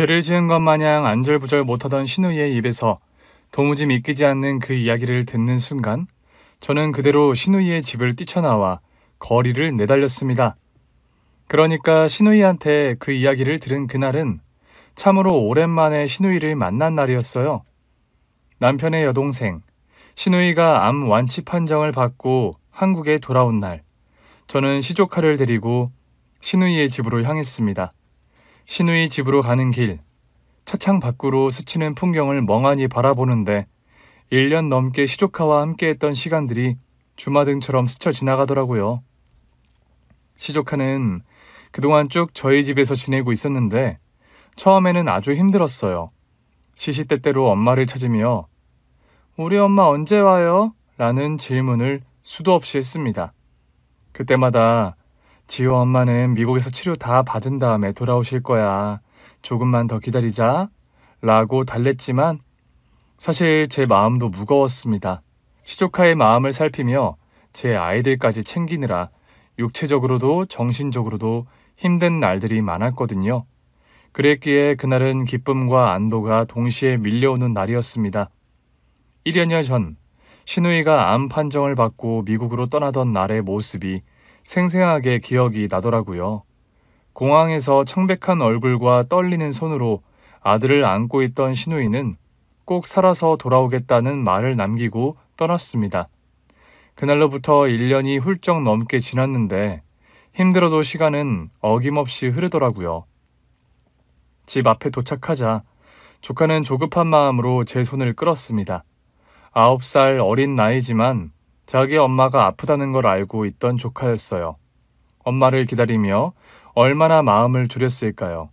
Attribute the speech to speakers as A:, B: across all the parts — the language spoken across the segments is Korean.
A: 죄를 지은 것 마냥 안절부절 못하던 신우이의 입에서 도무지 믿기지 않는 그 이야기를 듣는 순간 저는 그대로 신우이의 집을 뛰쳐나와 거리를 내달렸습니다. 그러니까 신우이한테 그 이야기를 들은 그날은 참으로 오랜만에 신우이를 만난 날이었어요. 남편의 여동생, 신우이가 암 완치 판정을 받고 한국에 돌아온 날, 저는 시조카를 데리고 신우이의 집으로 향했습니다. 신우이 집으로 가는 길, 차창 밖으로 스치는 풍경을 멍하니 바라보는데 1년 넘게 시조카와 함께했던 시간들이 주마등처럼 스쳐 지나가더라고요. 시조카는 그동안 쭉 저희 집에서 지내고 있었는데 처음에는 아주 힘들었어요. 시시때때로 엄마를 찾으며 "우리 엄마 언제 와요?" 라는 질문을 수도 없이 했습니다. 그때마다 "지호 엄마는 미국에서 치료 다 받은 다음에 돌아오실 거야. 조금만 더 기다리자" 라고 달랬지만 사실 제 마음도 무거웠습니다. 시조카의 마음을 살피며 제 아이들까지 챙기느라 육체적으로도 정신적으로도 힘든 날들이 많았거든요. 그랬기에 그날은 기쁨과 안도가 동시에 밀려오는 날이었습니다. 1년여 전 신우이가 암 판정을 받고 미국으로 떠나던 날의 모습이 생생하게 기억이 나더라고요. 공항에서 창백한 얼굴과 떨리는 손으로 아들을 안고 있던 신우이는 꼭 살아서 돌아오겠다는 말을 남기고 떠났습니다. 그날로부터 1년이 훌쩍 넘게 지났는데 힘들어도 시간은 어김없이 흐르더라고요. 집 앞에 도착하자 조카는 조급한 마음으로 제 손을 끌었습니다. 9살 어린 나이지만 자기 엄마가 아프다는 걸 알고 있던 조카였어요. 엄마를 기다리며 얼마나 마음을 졸였을까요?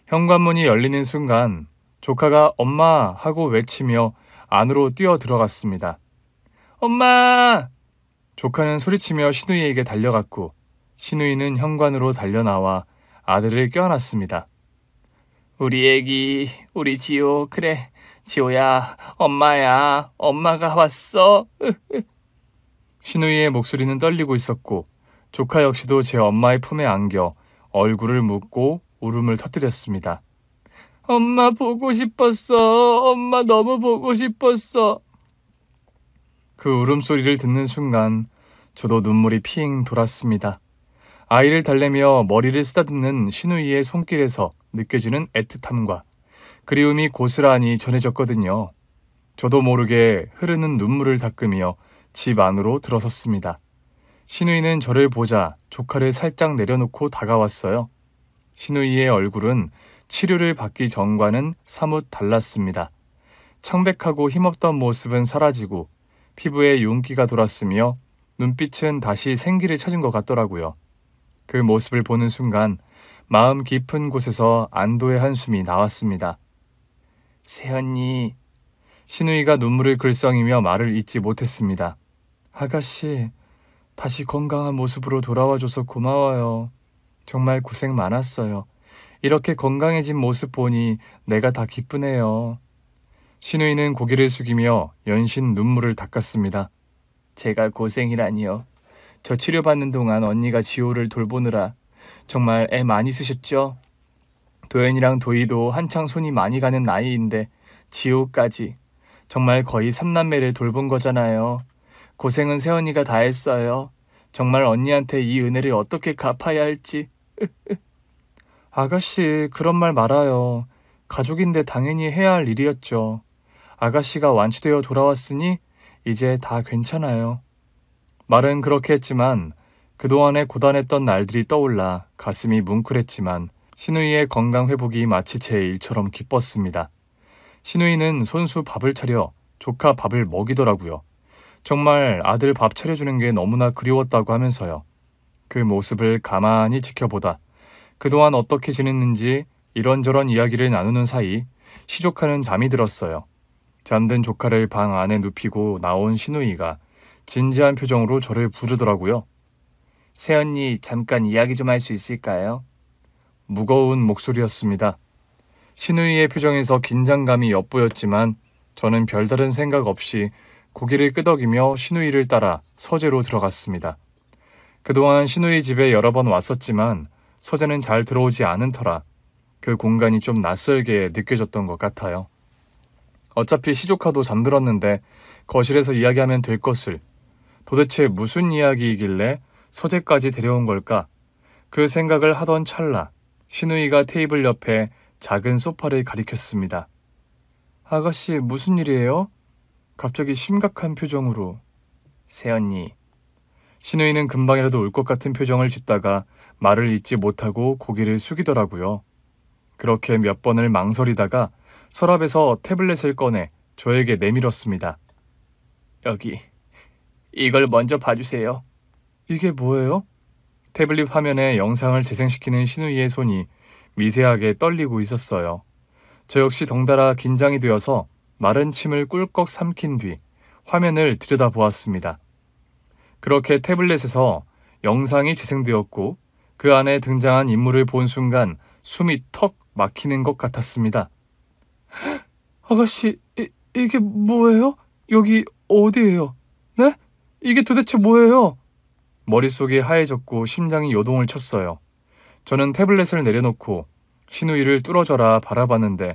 A: 현관문이 열리는 순간 조카가 "엄마" 하고 외치며 안으로 뛰어 들어갔습니다. "엄마!" 조카는 소리치며 신우이에게 달려갔고 신우이는 현관으로 달려나와 아들을 껴안았습니다. "우리 애기, 우리 지호, 그래, 지호야, 엄마야, 엄마가 왔어." 신우이의 목소리는 떨리고 있었고 조카 역시도 제 엄마의 품에 안겨 얼굴을 묻고 울음을 터뜨렸습니다. "엄마 보고 싶었어. 엄마 너무 보고 싶었어." 그 울음소리를 듣는 순간 저도 눈물이 핑 돌았습니다. 아이를 달래며 머리를 쓰다듬는 신우이의 손길에서 느껴지는 애틋함과 그리움이 고스란히 전해졌거든요. 저도 모르게 흐르는 눈물을 닦으며 집 안으로 들어섰습니다. 신우이는 저를 보자 조카를 살짝 내려놓고 다가왔어요. 신우이의 얼굴은 치료를 받기 전과는 사뭇 달랐습니다. 창백하고 힘없던 모습은 사라지고 피부에 윤기가 돌았으며 눈빛은 다시 생기를 찾은 것 같더라고요. 그 모습을 보는 순간 마음 깊은 곳에서 안도의 한숨이 나왔습니다. "새언니." 신우이가 눈물을 글썽이며 말을 잇지 못했습니다. "아가씨, 다시 건강한 모습으로 돌아와줘서 고마워요. 정말 고생 많았어요. 이렇게 건강해진 모습 보니 내가 다 기쁘네요." 신우이는 고개를 숙이며 연신 눈물을 닦았습니다. "제가 고생이라니요. 저 치료받는 동안 언니가 지호를 돌보느라 정말 애 많이 쓰셨죠? 도연이랑 도희도 한창 손이 많이 가는 나이인데 지호까지 정말 거의 3남매를 돌본 거잖아요. 고생은 새언니가 다 했어요. 정말 언니한테 이 은혜를 어떻게 갚아야 할지." "아가씨, 그런 말 말아요. 가족인데 당연히 해야 할 일이었죠. 아가씨가 완치되어 돌아왔으니 이제 다 괜찮아요." 말은 그렇게 했지만 그동안에 고단했던 날들이 떠올라 가슴이 뭉클했지만 신우이의 건강 회복이 마치 제 일처럼 기뻤습니다. 신우이는 손수 밥을 차려 조카 밥을 먹이더라고요. 정말 아들 밥 차려주는 게 너무나 그리웠다고 하면서요. 그 모습을 가만히 지켜보다 그동안 어떻게 지냈는지 이런저런 이야기를 나누는 사이 시조카는 잠이 들었어요. 잠든 조카를 방 안에 눕히고 나온 신우이가 진지한 표정으로 저를 부르더라고요. "새언니, 잠깐 이야기 좀 할 수 있을까요?" 무거운 목소리였습니다. 신우이의 표정에서 긴장감이 엿보였지만 저는 별다른 생각 없이 고개를 끄덕이며 신우이를 따라 서재로 들어갔습니다. 그동안 신우이 집에 여러 번 왔었지만 서재는 잘 들어오지 않은 터라 그 공간이 좀 낯설게 느껴졌던 것 같아요. 어차피 시조카도 잠들었는데 거실에서 이야기하면 될 것을 도대체 무슨 이야기이길래 서재까지 데려온 걸까? 그 생각을 하던 찰나 신우이가 테이블 옆에 작은 소파를 가리켰습니다. 아가씨 무슨 일이에요? 갑자기 심각한 표정으로. 새언니. 신우이는 금방이라도 울 것 같은 표정을 짓다가 말을 잇지 못하고 고개를 숙이더라고요. 그렇게 몇 번을 망설이다가 서랍에서 태블릿을 꺼내 저에게 내밀었습니다. 여기, 이걸 먼저 봐주세요. 이게 뭐예요? 태블릿 화면에 영상을 재생시키는 신우이의 손이 미세하게 떨리고 있었어요. 저 역시 덩달아 긴장이 되어서 마른 침을 꿀꺽 삼킨 뒤 화면을 들여다보았습니다. 그렇게 태블릿에서 영상이 재생되었고 그 안에 등장한 인물을 본 순간 숨이 턱 막히는 것 같았습니다. 아가씨, 이게 뭐예요? 여기 어디예요? 네? 이게 도대체 뭐예요? 머릿속이 하얘졌고 심장이 요동을 쳤어요. 저는 태블릿을 내려놓고 신우이를 뚫어져라 바라봤는데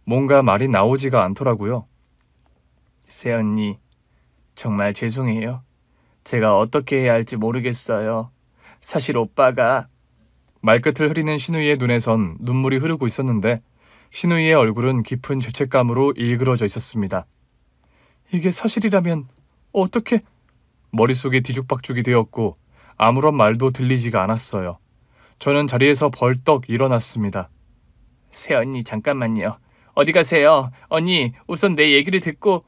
A: 뭔가 말이 나오지가 않더라고요. 새언니, 정말 죄송해요. 제가 어떻게 해야 할지 모르겠어요. 사실 오빠가... 말끝을 흐리는 신우이의 눈에선 눈물이 흐르고 있었는데 신우이의 얼굴은 깊은 죄책감으로 일그러져 있었습니다. 이게 사실이라면 어떻게... 머릿속이 뒤죽박죽이 되었고 아무런 말도 들리지가 않았어요. 저는 자리에서 벌떡 일어났습니다. 새언니 잠깐만요. 어디 가세요? 언니 우선 내 얘기를 듣고...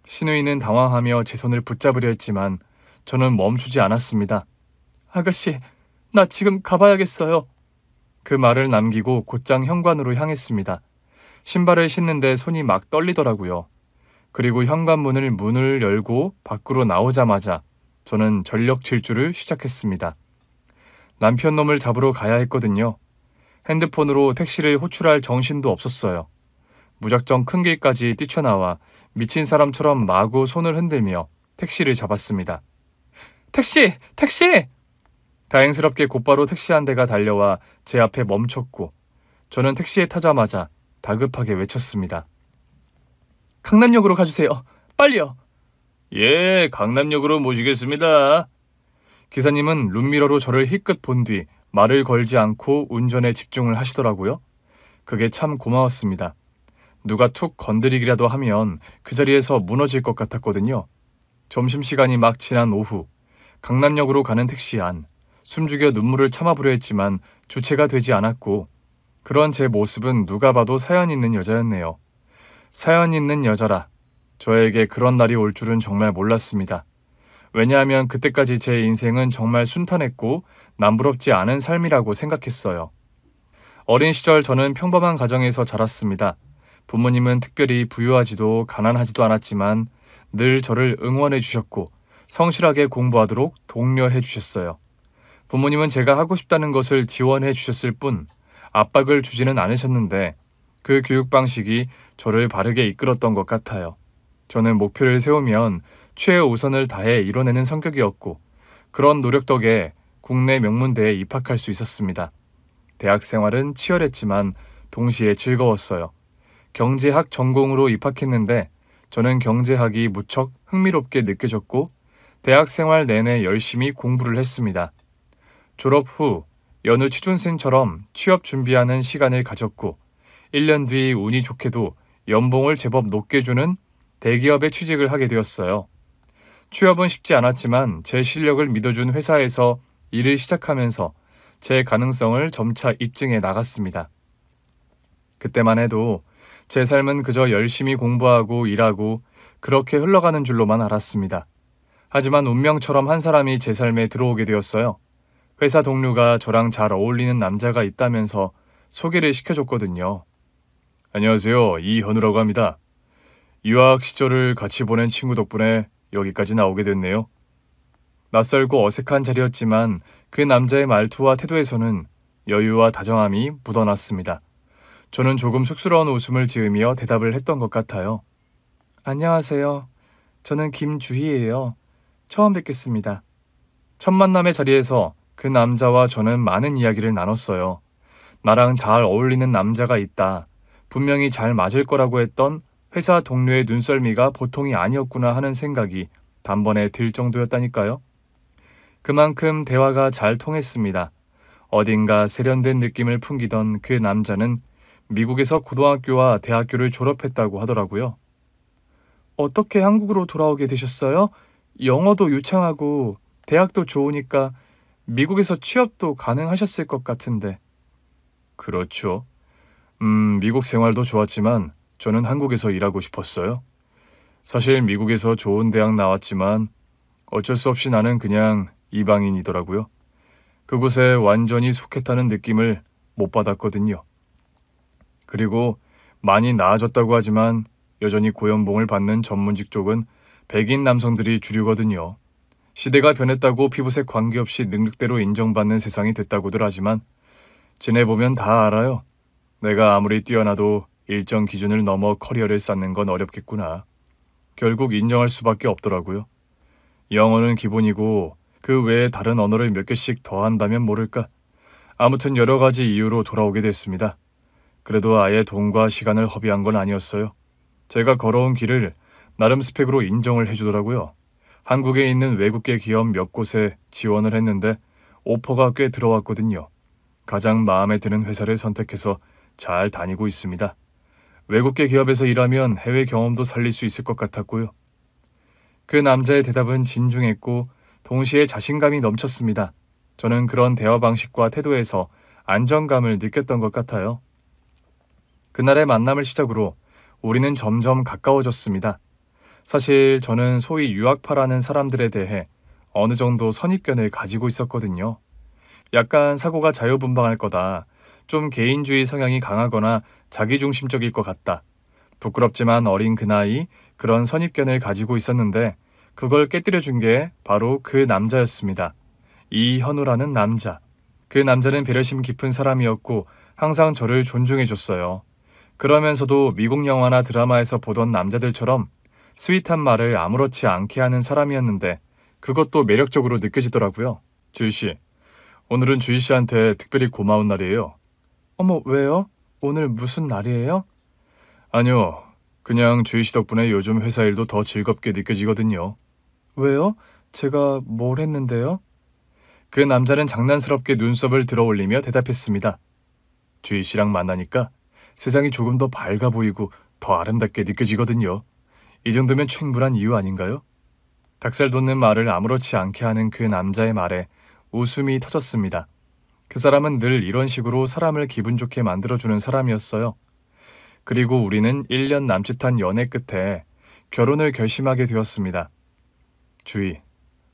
A: 신우이는 당황하며 제 손을 붙잡으려 했지만 저는 멈추지 않았습니다. 아가씨, 나 지금 가봐야겠어요. 그 말을 남기고 곧장 현관으로 향했습니다. 신발을 신는데 손이 막 떨리더라고요. 그리고 현관문을 문을 열고 밖으로 나오자마자 저는 전력 질주를 시작했습니다. 남편 놈을 잡으러 가야 했거든요. 핸드폰으로 택시를 호출할 정신도 없었어요. 무작정 큰 길까지 뛰쳐나와 미친 사람처럼 마구 손을 흔들며 택시를 잡았습니다. 택시! 택시! 다행스럽게 곧바로 택시 한 대가 달려와 제 앞에 멈췄고 저는 택시에 타자마자 다급하게 외쳤습니다. 강남역으로 가주세요. 빨리요. 예, 강남역으로 모시겠습니다. 기사님은 룸미러로 저를 힐끗 본 뒤 말을 걸지 않고 운전에 집중을 하시더라고요. 그게 참 고마웠습니다. 누가 툭 건드리기라도 하면 그 자리에서 무너질 것 같았거든요. 점심시간이 막 지난 오후 강남역으로 가는 택시 안 숨죽여 눈물을 참아보려 했지만 주체가 되지 않았고 그런 제 모습은 누가 봐도 사연 있는 여자였네요. 사연 있는 여자라 저에게 그런 날이 올 줄은 정말 몰랐습니다. 왜냐하면 그때까지 제 인생은 정말 순탄했고 남부럽지 않은 삶이라고 생각했어요. 어린 시절 저는 평범한 가정에서 자랐습니다. 부모님은 특별히 부유하지도 가난하지도 않았지만 늘 저를 응원해 주셨고 성실하게 공부하도록 독려해 주셨어요. 부모님은 제가 하고 싶다는 것을 지원해 주셨을 뿐 압박을 주지는 않으셨는데 그 교육 방식이 저를 바르게 이끌었던 것 같아요. 저는 목표를 세우면 최우선을 다해 이뤄내는 성격이었고 그런 노력 덕에 국내 명문대에 입학할 수 있었습니다. 대학 생활은 치열했지만 동시에 즐거웠어요. 경제학 전공으로 입학했는데 저는 경제학이 무척 흥미롭게 느껴졌고 대학 생활 내내 열심히 공부를 했습니다. 졸업 후 여느 취준생처럼 취업 준비하는 시간을 가졌고 1년 뒤 운이 좋게도 연봉을 제법 높게 주는 대기업에 취직을 하게 되었어요. 취업은 쉽지 않았지만 제 실력을 믿어준 회사에서 일을 시작하면서 제 가능성을 점차 입증해 나갔습니다. 그때만 해도 제 삶은 그저 열심히 공부하고 일하고 그렇게 흘러가는 줄로만 알았습니다. 하지만 운명처럼 한 사람이 제 삶에 들어오게 되었어요. 회사 동료가 저랑 잘 어울리는 남자가 있다면서 소개를 시켜줬거든요. 안녕하세요. 이현우라고 합니다. 유학 시절을 같이 보낸 친구 덕분에 여기까지 나오게 됐네요. 낯설고 어색한 자리였지만 그 남자의 말투와 태도에서는 여유와 다정함이 묻어났습니다. 저는 조금 쑥스러운 웃음을 지으며 대답을 했던 것 같아요. 안녕하세요. 저는 김주희예요. 처음 뵙겠습니다. 첫 만남의 자리에서 그 남자와 저는 많은 이야기를 나눴어요. 나랑 잘 어울리는 남자가 있다. 분명히 잘 맞을 거라고 했던 회사 동료의 눈썰미가 보통이 아니었구나 하는 생각이 단번에 들 정도였다니까요. 그만큼 대화가 잘 통했습니다. 어딘가 세련된 느낌을 풍기던 그 남자는 미국에서 고등학교와 대학교를 졸업했다고 하더라고요. 어떻게 한국으로 돌아오게 되셨어요? 영어도 유창하고 대학도 좋으니까 미국에서 취업도 가능하셨을 것 같은데. 그렇죠. 미국 생활도 좋았지만 저는 한국에서 일하고 싶었어요. 사실 미국에서 좋은 대학 나왔지만 어쩔 수 없이 나는 그냥 이방인이더라고요. 그곳에 완전히 속했다는 느낌을 못 받았거든요. 그리고 많이 나아졌다고 하지만 여전히 고연봉을 받는 전문직 쪽은 백인 남성들이 주류거든요. 시대가 변했다고 피부색 관계없이 능력대로 인정받는 세상이 됐다고들 하지만 지내보면 다 알아요. 내가 아무리 뛰어나도 일정 기준을 넘어 커리어를 쌓는 건 어렵겠구나. 결국 인정할 수밖에 없더라고요. 영어는 기본이고 그 외에 다른 언어를 몇 개씩 더 한다면 모를까. 아무튼 여러 가지 이유로 돌아오게 됐습니다. 그래도 아예 돈과 시간을 허비한 건 아니었어요. 제가 걸어온 길을 나름 스펙으로 인정을 해주더라고요. 한국에 있는 외국계 기업 몇 곳에 지원을 했는데 오퍼가 꽤 들어왔거든요. 가장 마음에 드는 회사를 선택해서 잘 다니고 있습니다. 외국계 기업에서 일하면 해외 경험도 살릴 수 있을 것 같았고요. 그 남자의 대답은 진중했고 동시에 자신감이 넘쳤습니다. 저는 그런 대화 방식과 태도에서 안정감을 느꼈던 것 같아요. 그날의 만남을 시작으로 우리는 점점 가까워졌습니다. 사실 저는 소위 유학파라는 사람들에 대해 어느 정도 선입견을 가지고 있었거든요. 약간 사고가 자유분방할 거다. 좀 개인주의 성향이 강하거나 자기중심적일 것 같다. 부끄럽지만 어린 그 나이 그런 선입견을 가지고 있었는데 그걸 깨뜨려준 게 바로 그 남자였습니다. 이현우라는 남자. 그 남자는 배려심 깊은 사람이었고 항상 저를 존중해줬어요. 그러면서도 미국 영화나 드라마에서 보던 남자들처럼 스윗한 말을 아무렇지 않게 하는 사람이었는데 그것도 매력적으로 느껴지더라고요. 주희씨, 오늘은 주희씨한테 특별히 고마운 날이에요. 어머, 왜요? 오늘 무슨 날이에요? 아니요, 그냥 주희씨 덕분에 요즘 회사 일도 더 즐겁게 느껴지거든요. 왜요? 제가 뭘 했는데요? 그 남자는 장난스럽게 눈썹을 들어 올리며 대답했습니다. 주희씨랑 만나니까 세상이 조금 더 밝아 보이고 더 아름답게 느껴지거든요. 이 정도면 충분한 이유 아닌가요? 닭살 돋는 말을 아무렇지 않게 하는 그 남자의 말에 웃음이 터졌습니다. 그 사람은 늘 이런 식으로 사람을 기분 좋게 만들어주는 사람이었어요. 그리고 우리는 1년 남짓한 연애 끝에 결혼을 결심하게 되었습니다. 주희,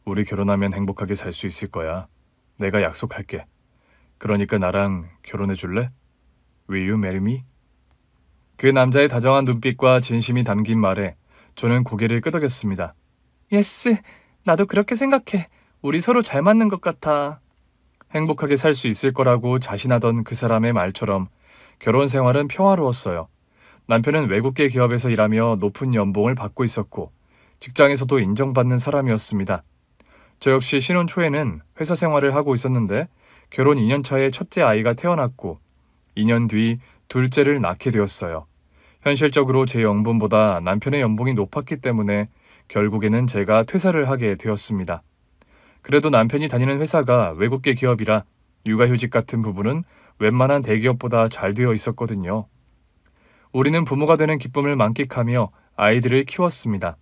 A: 우리 결혼하면 행복하게 살 수 있을 거야. 내가 약속할게. 그러니까 나랑 결혼해 줄래? Will you marry me? 그 남자의 다정한 눈빛과 진심이 담긴 말에 저는 고개를 끄덕였습니다. 예스, 나도 그렇게 생각해. 우리 서로 잘 맞는 것 같아. 행복하게 살 수 있을 거라고 자신하던 그 사람의 말처럼 결혼 생활은 평화로웠어요. 남편은 외국계 기업에서 일하며 높은 연봉을 받고 있었고 직장에서도 인정받는 사람이었습니다. 저 역시 신혼 초에는 회사 생활을 하고 있었는데 결혼 2년 차에 첫째 아이가 태어났고 2년 뒤 둘째를 낳게 되었어요. 현실적으로 제 연봉보다 남편의 연봉이 높았기 때문에 결국에는 제가 퇴사를 하게 되었습니다. 그래도 남편이 다니는 회사가 외국계 기업이라 육아휴직 같은 부분은 웬만한 대기업보다 잘 되어 있었거든요. 우리는 부모가 되는 기쁨을 만끽하며 아이들을 키웠습니다.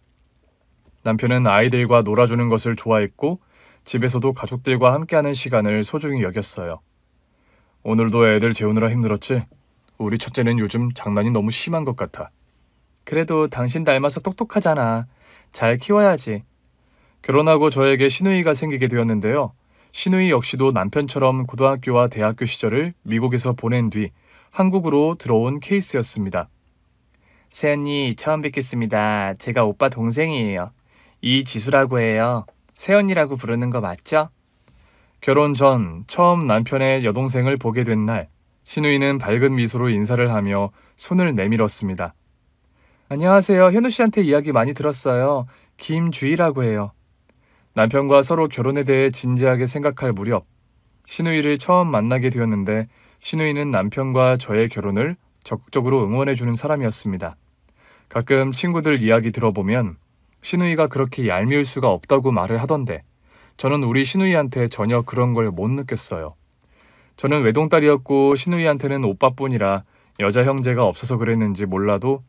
A: 남편은 아이들과 놀아주는 것을 좋아했고 집에서도 가족들과 함께하는 시간을 소중히 여겼어요. 오늘도 애들 재우느라 힘들었지? 우리 첫째는 요즘 장난이 너무 심한 것 같아. 그래도 당신 닮아서 똑똑하잖아. 잘 키워야지. 결혼하고 저에게 시누이가 생기게 되었는데요. 시누이 역시도 남편처럼 고등학교와 대학교 시절을 미국에서 보낸 뒤 한국으로 들어온 케이스였습니다. 새언니 처음 뵙겠습니다. 제가 오빠 동생이에요. 이지수라고 해요. 새언니라고 부르는 거 맞죠? 결혼 전 처음 남편의 여동생을 보게 된 날, 시누이는 밝은 미소로 인사를 하며 손을 내밀었습니다. 안녕하세요. 현우 씨한테 이야기 많이 들었어요. 김주희라고 해요. 남편과 서로 결혼에 대해 진지하게 생각할 무렵 시누이를 처음 만나게 되었는데 신우이는 남편과 저의 결혼을 적극적으로 응원해주는 사람이었습니다. 가끔 친구들 이야기 들어보면 신우이가 그렇게 얄미울 수가 없다고 말을 하던데 저는 우리 신우이한테 전혀 그런 걸 못 느꼈어요. 저는 외동딸이었고 신우이한테는 오빠뿐이라 여자 형제가 없어서 그랬는지 몰라도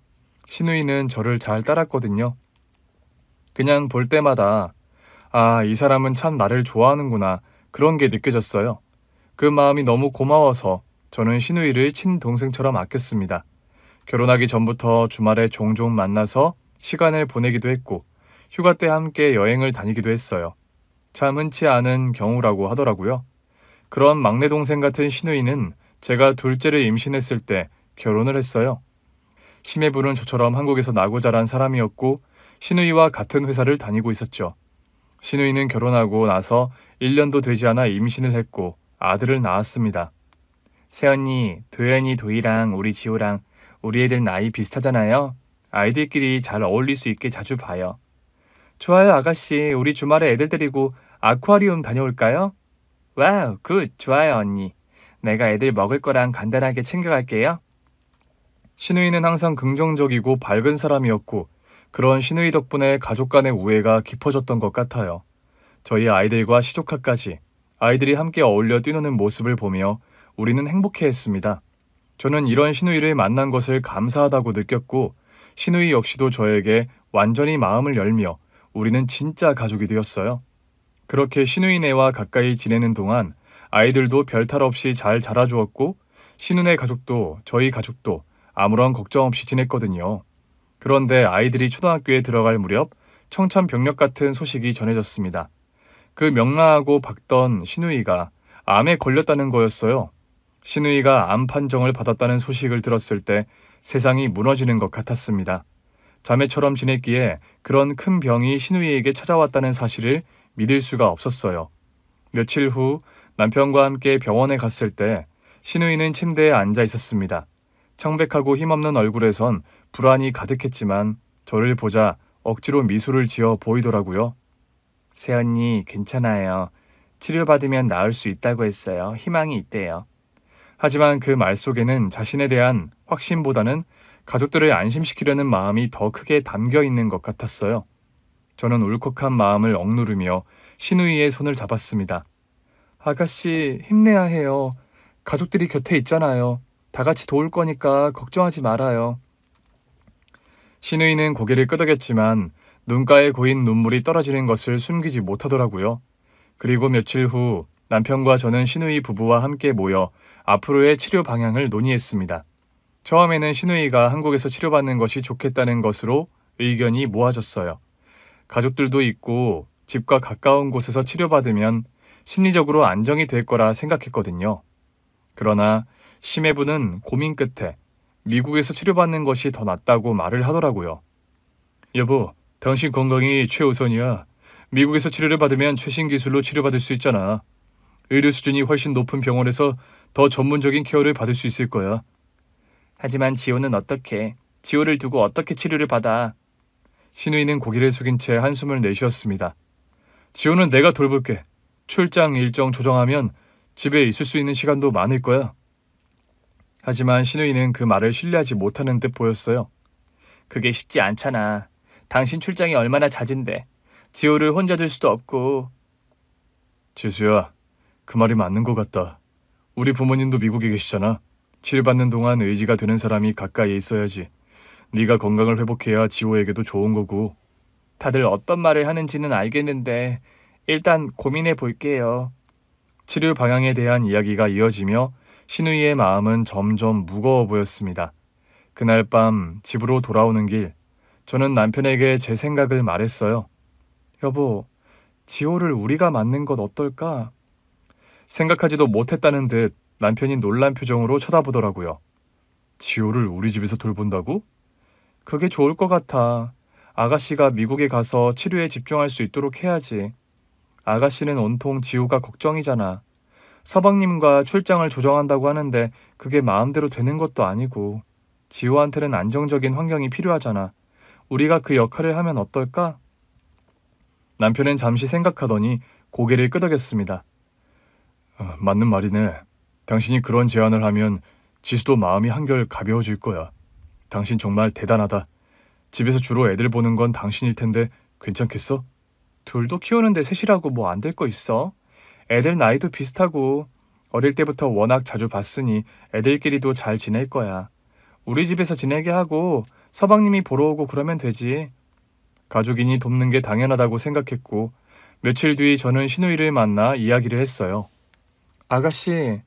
A: 신우이는 저를 잘 따랐거든요. 그냥 볼 때마다 아, 이 사람은 참 나를 좋아하는구나 그런 게 느껴졌어요. 그 마음이 너무 고마워서 저는 신우이를 친동생처럼 아꼈습니다. 결혼하기 전부터 주말에 종종 만나서 시간을 보내기도 했고 휴가 때 함께 여행을 다니기도 했어요. 참 흔치 않은 경우라고 하더라고요. 그런 막내 동생 같은 신우이는 제가 둘째를 임신했을 때 결혼을 했어요. 심해부는 저처럼 한국에서 나고 자란 사람이었고 신우이와 같은 회사를 다니고 있었죠. 신우이는 결혼하고 나서 1년도 되지 않아 임신을 했고 아들을 낳았습니다. 새언니, 도연이 도희랑 우리 지호랑 우리 애들 나이 비슷하잖아요. 아이들끼리 잘 어울릴 수 있게 자주 봐요. 좋아요, 아가씨. 우리 주말에 애들 데리고 아쿠아리움 다녀올까요? 와우, 굿. 좋아요, 언니. 내가 애들 먹을 거랑 간단하게 챙겨갈게요. 신우이는 항상 긍정적이고 밝은 사람이었고 그런 신우이 덕분에 가족 간의 우애가 깊어졌던 것 같아요. 저희 아이들과 시조카까지 아이들이 함께 어울려 뛰노는 모습을 보며 우리는 행복해했습니다. 저는 이런 신우이를 만난 것을 감사하다고 느꼈고 신우이 역시도 저에게 완전히 마음을 열며 우리는 진짜 가족이 되었어요. 그렇게 신우이네와 가까이 지내는 동안 아이들도 별탈 없이 잘 자라주었고 신우네 가족도 저희 가족도 아무런 걱정 없이 지냈거든요. 그런데 아이들이 초등학교에 들어갈 무렵 청천벽력 같은 소식이 전해졌습니다. 그 명랑하고 밝던 신우이가 암에 걸렸다는 거였어요. 신우이가 암 판정을 받았다는 소식을 들었을 때 세상이 무너지는 것 같았습니다. 자매처럼 지냈기에 그런 큰 병이 신우이에게 찾아왔다는 사실을 믿을 수가 없었어요. 며칠 후 남편과 함께 병원에 갔을 때 신우이는 침대에 앉아 있었습니다. 청백하고 힘없는 얼굴에선 불안이 가득했지만 저를 보자 억지로 미소를 지어 보이더라고요. 새언니, 괜찮아요. 치료받으면 나을 수 있다고 했어요. 희망이 있대요. 하지만 그 말 속에는 자신에 대한 확신보다는 가족들을 안심시키려는 마음이 더 크게 담겨 있는 것 같았어요. 저는 울컥한 마음을 억누르며 신우이의 손을 잡았습니다. 아가씨, 힘내야 해요. 가족들이 곁에 있잖아요. 다 같이 도울 거니까 걱정하지 말아요. 신우이는 고개를 끄덕였지만 눈가에 고인 눈물이 떨어지는 것을 숨기지 못하더라고요. 그리고 며칠 후 남편과 저는 신우이 부부와 함께 모여 앞으로의 치료 방향을 논의했습니다. 처음에는 신우이가 한국에서 치료받는 것이 좋겠다는 것으로 의견이 모아졌어요. 가족들도 있고 집과 가까운 곳에서 치료받으면 심리적으로 안정이 될 거라 생각했거든요. 그러나 심해부는 고민 끝에 미국에서 치료받는 것이 더 낫다고 말을 하더라고요. 여보, 당신 건강이 최우선이야. 미국에서 치료를 받으면 최신 기술로 치료받을 수 있잖아. 의료 수준이 훨씬 높은 병원에서 더 전문적인 케어를 받을 수 있을 거야. 하지만 지호는 어떻게? 지호를 두고 어떻게 치료를 받아? 신우이는 고개를 숙인 채 한숨을 내쉬었습니다. 지호는 내가 돌볼게. 출장 일정 조정하면 집에 있을 수 있는 시간도 많을 거야. 하지만 신우이는 그 말을 신뢰하지 못하는 듯 보였어요. 그게 쉽지 않잖아. 당신 출장이 얼마나 잦은데. 지호를 혼자 둘 수도 없고. 지수야, 그 말이 맞는 것 같다. 우리 부모님도 미국에 계시잖아. 치료받는 동안 의지가 되는 사람이 가까이에 있어야지. 네가 건강을 회복해야 지호에게도 좋은 거고. 다들 어떤 말을 하는지는 알겠는데 일단 고민해 볼게요. 치료 방향에 대한 이야기가 이어지며 신우이의 마음은 점점 무거워 보였습니다. 그날 밤 집으로 돌아오는 길, 저는 남편에게 제 생각을 말했어요. 여보, 지호를 우리가 맡는 것 어떨까? 생각하지도 못했다는 듯 남편이 놀란 표정으로 쳐다보더라고요. 지호를 우리 집에서 돌본다고? 그게 좋을 것 같아. 아가씨가 미국에 가서 치료에 집중할 수 있도록 해야지. 아가씨는 온통 지호가 걱정이잖아. 서방님과 출장을 조정한다고 하는데 그게 마음대로 되는 것도 아니고 지호한테는 안정적인 환경이 필요하잖아. 우리가 그 역할을 하면 어떨까? 남편은 잠시 생각하더니 고개를 끄덕였습니다. 맞는 말이네. 당신이 그런 제안을 하면 지수도 마음이 한결 가벼워질 거야. 당신 정말 대단하다. 집에서 주로 애들 보는 건 당신일 텐데 괜찮겠어? 둘도 키우는데 셋이라고 뭐 안 될 거 있어? 애들 나이도 비슷하고 어릴 때부터 워낙 자주 봤으니 애들끼리도 잘 지낼 거야. 우리 집에서 지내게 하고 서방님이 보러 오고 그러면 되지. 가족이니 돕는 게 당연하다고 생각했고 며칠 뒤 저는 신우이를 만나 이야기를 했어요. 아가씨,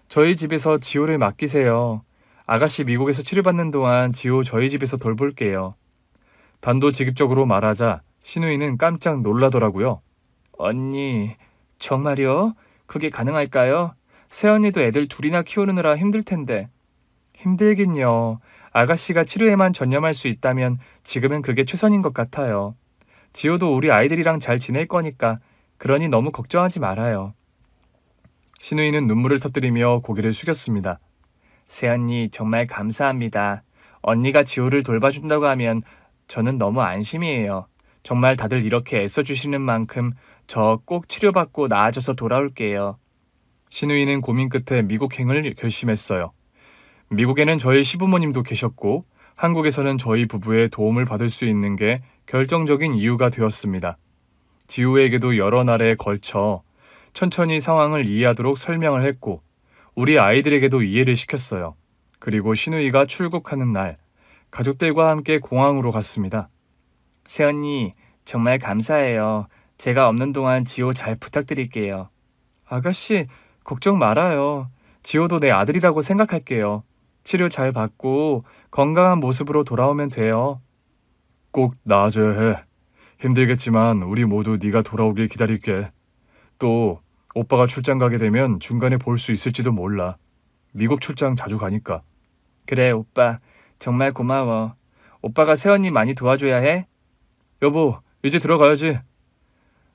A: 저희 집에서 지호를 맡기세요. 아가씨 미국에서 치료받는 동안 지호 저희 집에서 돌볼게요. 단도직입적으로 말하자 신우이는 깜짝 놀라더라고요. 언니, 정말요? 그게 가능할까요? 새언니도 애들 둘이나 키우느라 힘들 텐데. 힘들긴요. 아가씨가 치료에만 전념할 수 있다면 지금은 그게 최선인 것 같아요. 지호도 우리 아이들이랑 잘 지낼 거니까 그러니 너무 걱정하지 말아요. 신우이는 눈물을 터뜨리며 고개를 숙였습니다. 새언니 정말 감사합니다. 언니가 지호를 돌봐준다고 하면 저는 너무 안심이에요. 정말 다들 이렇게 애써주시는 만큼 저 꼭 치료받고 나아져서 돌아올게요. 신우이는 고민 끝에 미국행을 결심했어요. 미국에는 저희 시부모님도 계셨고 한국에서는 저희 부부의 도움을 받을 수 있는 게 결정적인 이유가 되었습니다. 지우에게도 여러 날에 걸쳐 천천히 상황을 이해하도록 설명을 했고 우리 아이들에게도 이해를 시켰어요. 그리고 신우이가 출국하는 날 가족들과 함께 공항으로 갔습니다. 새언니 정말 감사해요. 제가 없는 동안 지호 잘 부탁드릴게요. 아가씨 걱정 말아요. 지호도 내 아들이라고 생각할게요. 치료 잘 받고 건강한 모습으로 돌아오면 돼요. 꼭 나아져야 해. 힘들겠지만 우리 모두 네가 돌아오길 기다릴게. 또 오빠가 출장 가게 되면 중간에 볼 수 있을지도 몰라. 미국 출장 자주 가니까. 그래 오빠 정말 고마워. 오빠가 새언니 많이 도와줘야 해. 여보 이제 들어가야지.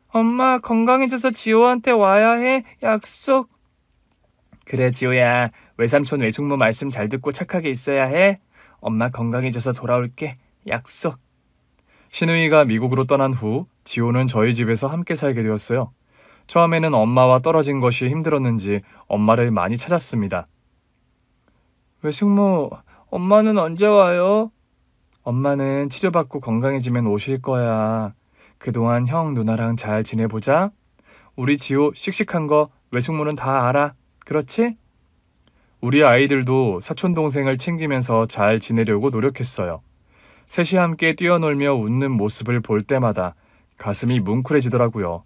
A: 엄마 건강해져서 지호한테 와야 해. 약속. 그래 지호야. 외삼촌 외숙모 말씀 잘 듣고 착하게 있어야 해. 엄마 건강해져서 돌아올게. 약속. 신우이가 미국으로 떠난 후 지호는 저희 집에서 함께 살게 되었어요. 처음에는 엄마와 떨어진 것이 힘들었는지 엄마를 많이 찾았습니다. 외숙모, 엄마는 언제 와요? 엄마는 치료받고 건강해지면 오실 거야. 그동안 형 누나랑 잘 지내보자. 우리 지호 씩씩한 거 외숙모는 다 알아. 그렇지? 우리 아이들도 사촌동생을 챙기면서 잘 지내려고 노력했어요. 셋이 함께 뛰어놀며 웃는 모습을 볼 때마다 가슴이 뭉클해지더라고요.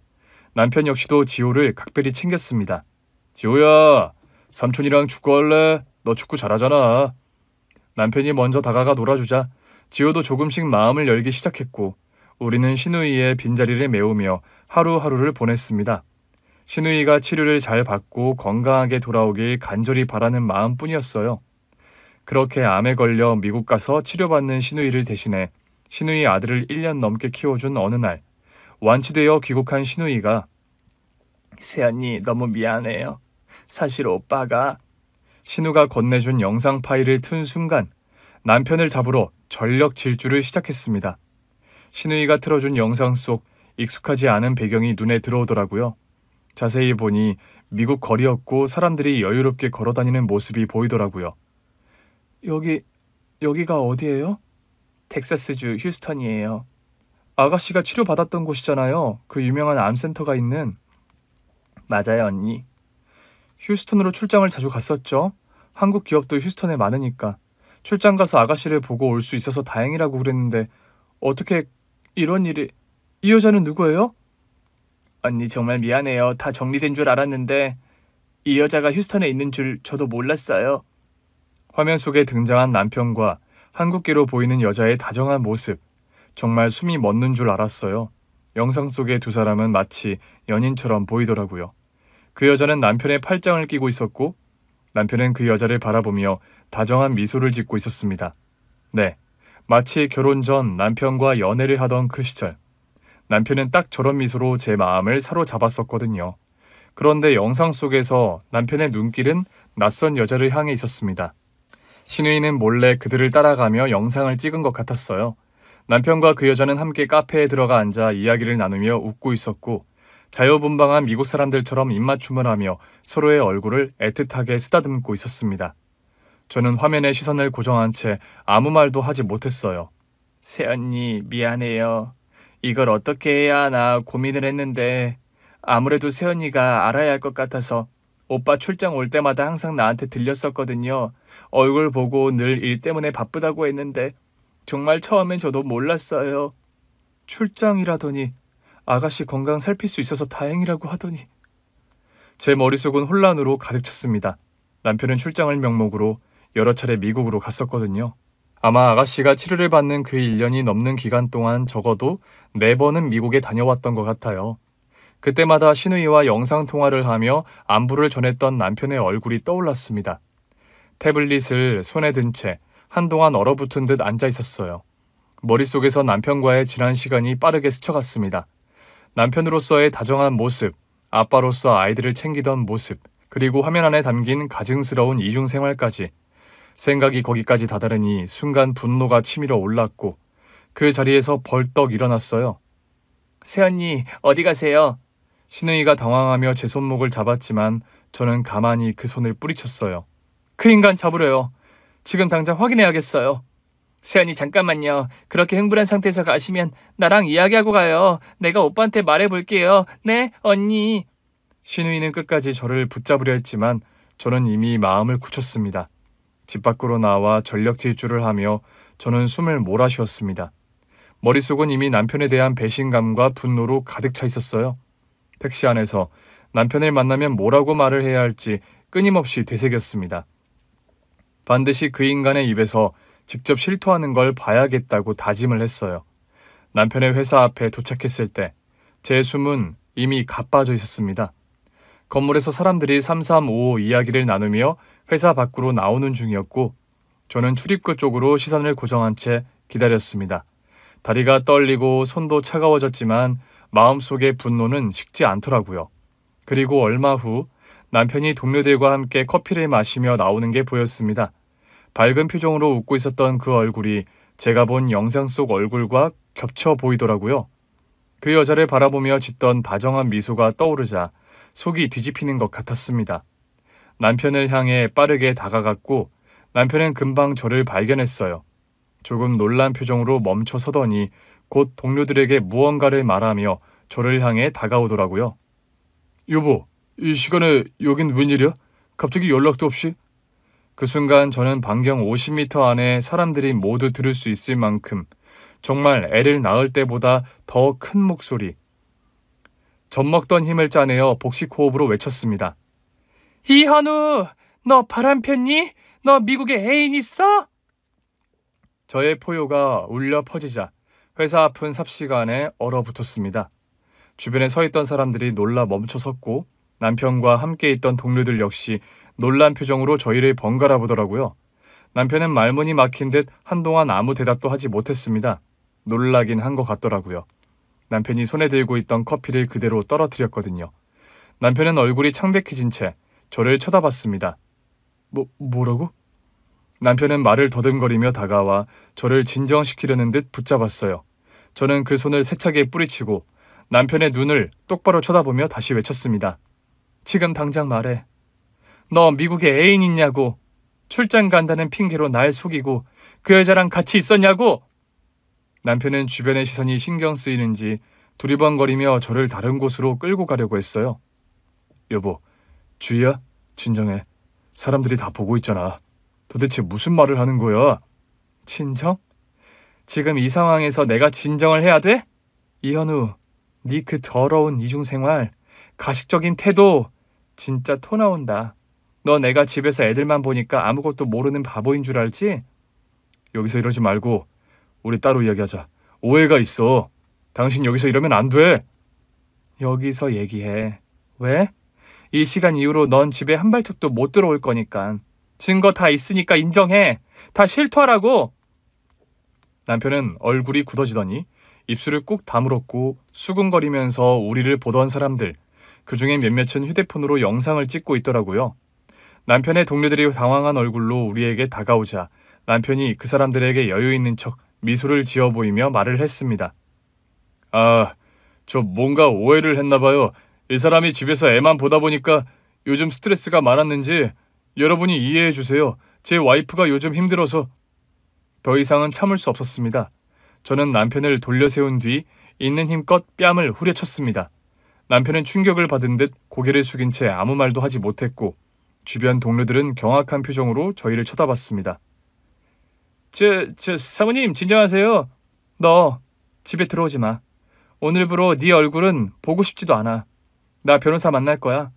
A: 남편 역시도 지호를 각별히 챙겼습니다. 지호야, 삼촌이랑 축구할래? 너 축구 잘하잖아. 남편이 먼저 다가가 놀아주자 지호도 조금씩 마음을 열기 시작했고 우리는 신우이의 빈자리를 메우며 하루하루를 보냈습니다. 신우이가 치료를 잘 받고 건강하게 돌아오길 간절히 바라는 마음뿐이었어요. 그렇게 암에 걸려 미국 가서 치료받는 신우이를 대신해 신우이 아들을 1년 넘게 키워준 어느 날 완치되어 귀국한 신우이가 새언니 너무 미안해요. 사실 오빠가 신우가 건네준 영상 파일을 튼 순간 남편을 잡으러 전력 질주를 시작했습니다. 신우이가 틀어준 영상 속 익숙하지 않은 배경이 눈에 들어오더라고요. 자세히 보니 미국 거리였고 사람들이 여유롭게 걸어다니는 모습이 보이더라고요. 여기가 어디예요? 텍사스주 휴스턴이에요. 아가씨가 치료받았던 곳이잖아요. 그 유명한 암센터가 있는. 맞아요, 언니. 휴스턴으로 출장을 자주 갔었죠. 한국 기업도 휴스턴에 많으니까. 출장 가서 아가씨를 보고 올 수 있어서 다행이라고 그랬는데 어떻게 이런 일이... 이 여자는 누구예요? 언니 정말 미안해요. 다 정리된 줄 알았는데 이 여자가 휴스턴에 있는 줄 저도 몰랐어요. 화면 속에 등장한 남편과 한국계로 보이는 여자의 다정한 모습. 정말 숨이 멎는 줄 알았어요. 영상 속의 두 사람은 마치 연인처럼 보이더라고요. 그 여자는 남편의 팔짱을 끼고 있었고 남편은 그 여자를 바라보며 다정한 미소를 짓고 있었습니다. 네, 마치 결혼 전 남편과 연애를 하던 그 시절. 남편은 딱 저런 미소로 제 마음을 사로잡았었거든요. 그런데 영상 속에서 남편의 눈길은 낯선 여자를 향해 있었습니다. 신우이는 몰래 그들을 따라가며 영상을 찍은 것 같았어요. 남편과 그 여자는 함께 카페에 들어가 앉아 이야기를 나누며 웃고 있었고 자유분방한 미국 사람들처럼 입맞춤을 하며 서로의 얼굴을 애틋하게 쓰다듬고 있었습니다. 저는 화면에 시선을 고정한 채 아무 말도 하지 못했어요. 새언니, 미안해요. 이걸 어떻게 해야 하나 고민을 했는데 아무래도 새언니가 알아야 할 것 같아서 오빠 출장 올 때마다 항상 나한테 들렸었거든요. 얼굴 보고 늘 일 때문에 바쁘다고 했는데 정말 처음엔 저도 몰랐어요. 출장이라더니 아가씨 건강 살필 수 있어서 다행이라고 하더니. 제 머릿속은 혼란으로 가득 찼습니다. 남편은 출장을 명목으로 여러 차례 미국으로 갔었거든요. 아마 아가씨가 치료를 받는 그 1년이 넘는 기간 동안 적어도 4번은 미국에 다녀왔던 것 같아요. 그때마다 시누이와 영상통화를 하며 안부를 전했던 남편의 얼굴이 떠올랐습니다. 태블릿을 손에 든 채 한동안 얼어붙은 듯 앉아 있었어요. 머릿속에서 남편과의 지난 시간이 빠르게 스쳐갔습니다. 남편으로서의 다정한 모습, 아빠로서 아이들을 챙기던 모습, 그리고 화면 안에 담긴 가증스러운 이중생활까지. 생각이 거기까지 다다르니 순간 분노가 치밀어 올랐고 그 자리에서 벌떡 일어났어요. 새언니, 어디 가세요? 시누이가 당황하며 제 손목을 잡았지만 저는 가만히 그 손을 뿌리쳤어요. 그 인간 잡으려요. 지금 당장 확인해야겠어요. 새언니, 잠깐만요. 그렇게 흥분한 상태에서 가시면 나랑 이야기하고 가요. 내가 오빠한테 말해볼게요. 네, 언니. 시누이는 끝까지 저를 붙잡으려 했지만 저는 이미 마음을 굳혔습니다. 집 밖으로 나와 전력 질주를 하며 저는 숨을 몰아쉬었습니다. 머릿속은 이미 남편에 대한 배신감과 분노로 가득 차 있었어요. 택시 안에서 남편을 만나면 뭐라고 말을 해야 할지 끊임없이 되새겼습니다. 반드시 그 인간의 입에서 직접 실토하는 걸 봐야겠다고 다짐을 했어요. 남편의 회사 앞에 도착했을 때 제 숨은 이미 가빠져 있었습니다. 건물에서 사람들이 3355 이야기를 나누며 회사 밖으로 나오는 중이었고 저는 출입구 쪽으로 시선을 고정한 채 기다렸습니다. 다리가 떨리고 손도 차가워졌지만 마음속의 분노는 식지 않더라고요. 그리고 얼마 후 남편이 동료들과 함께 커피를 마시며 나오는 게 보였습니다. 밝은 표정으로 웃고 있었던 그 얼굴이 제가 본 영상 속 얼굴과 겹쳐 보이더라고요. 그 여자를 바라보며 짓던 다정한 미소가 떠오르자 속이 뒤집히는 것 같았습니다. 남편을 향해 빠르게 다가갔고 남편은 금방 저를 발견했어요. 조금 놀란 표정으로 멈춰 서더니 곧 동료들에게 무언가를 말하며 저를 향해 다가오더라고요. 여보, 이 시간에 여긴 웬일이야? 갑자기 연락도 없이? 그 순간 저는 반경 50m 안에 사람들이 모두 들을 수 있을 만큼 정말 애를 낳을 때보다 더 큰 목소리, 젖먹던 힘을 짜내어 복식 호흡으로 외쳤습니다. 이현우, 너 바람 폈니? 너 미국에 애인 있어? 저의 포효가 울려 퍼지자 회사 앞은 삽시간에 얼어붙었습니다. 주변에 서 있던 사람들이 놀라 멈춰섰고 남편과 함께 있던 동료들 역시 놀란 표정으로 저희를 번갈아 보더라고요. 남편은 말문이 막힌 듯 한동안 아무 대답도 하지 못했습니다. 놀라긴 한 것 같더라고요. 남편이 손에 들고 있던 커피를 그대로 떨어뜨렸거든요. 남편은 얼굴이 창백해진 채 저를 쳐다봤습니다. 뭐라고? 남편은 말을 더듬거리며 다가와 저를 진정시키려는 듯 붙잡았어요. 저는 그 손을 세차게 뿌리치고 남편의 눈을 똑바로 쳐다보며 다시 외쳤습니다. 지금 당장 말해. 너 미국에 애인 있냐고. 출장 간다는 핑계로 날 속이고 그 여자랑 같이 있었냐고. 남편은 주변의 시선이 신경 쓰이는지 두리번거리며 저를 다른 곳으로 끌고 가려고 했어요. 여보, 주희야, 진정해. 사람들이 다 보고 있잖아. 도대체 무슨 말을 하는 거야? 진정? 지금 이 상황에서 내가 진정을 해야 돼? 이현우, 네 그 더러운 이중생활, 가식적인 태도, 진짜 토 나온다. 너 내가 집에서 애들만 보니까 아무것도 모르는 바보인 줄 알지? 여기서 이러지 말고 우리 따로 이야기하자. 오해가 있어. 당신 여기서 이러면 안 돼. 여기서 얘기해. 왜? 이 시간 이후로 넌 집에 한 발짝도 못 들어올 거니까. 증거 다 있으니까 인정해. 다 실토하라고. 남편은 얼굴이 굳어지더니 입술을 꾹 다물었고 수근거리면서 우리를 보던 사람들, 그중에 몇몇은 휴대폰으로 영상을 찍고 있더라고요. 남편의 동료들이 당황한 얼굴로 우리에게 다가오자 남편이 그 사람들에게 여유 있는 척 미소를 지어 보이며 말을 했습니다. 저 뭔가 오해를 했나 봐요. 이 사람이 집에서 애만 보다 보니까 요즘 스트레스가 많았는지 여러분이 이해해 주세요. 제 와이프가 요즘 힘들어서. 더 이상은 참을 수 없었습니다. 저는 남편을 돌려 세운 뒤 있는 힘껏 뺨을 후려쳤습니다. 남편은 충격을 받은 듯 고개를 숙인 채 아무 말도 하지 못했고 주변 동료들은 경악한 표정으로 저희를 쳐다봤습니다. 사모님 진정하세요. 너 집에 들어오지 마. 오늘부로 네 얼굴은 보고 싶지도 않아. 나 변호사 만날 거야.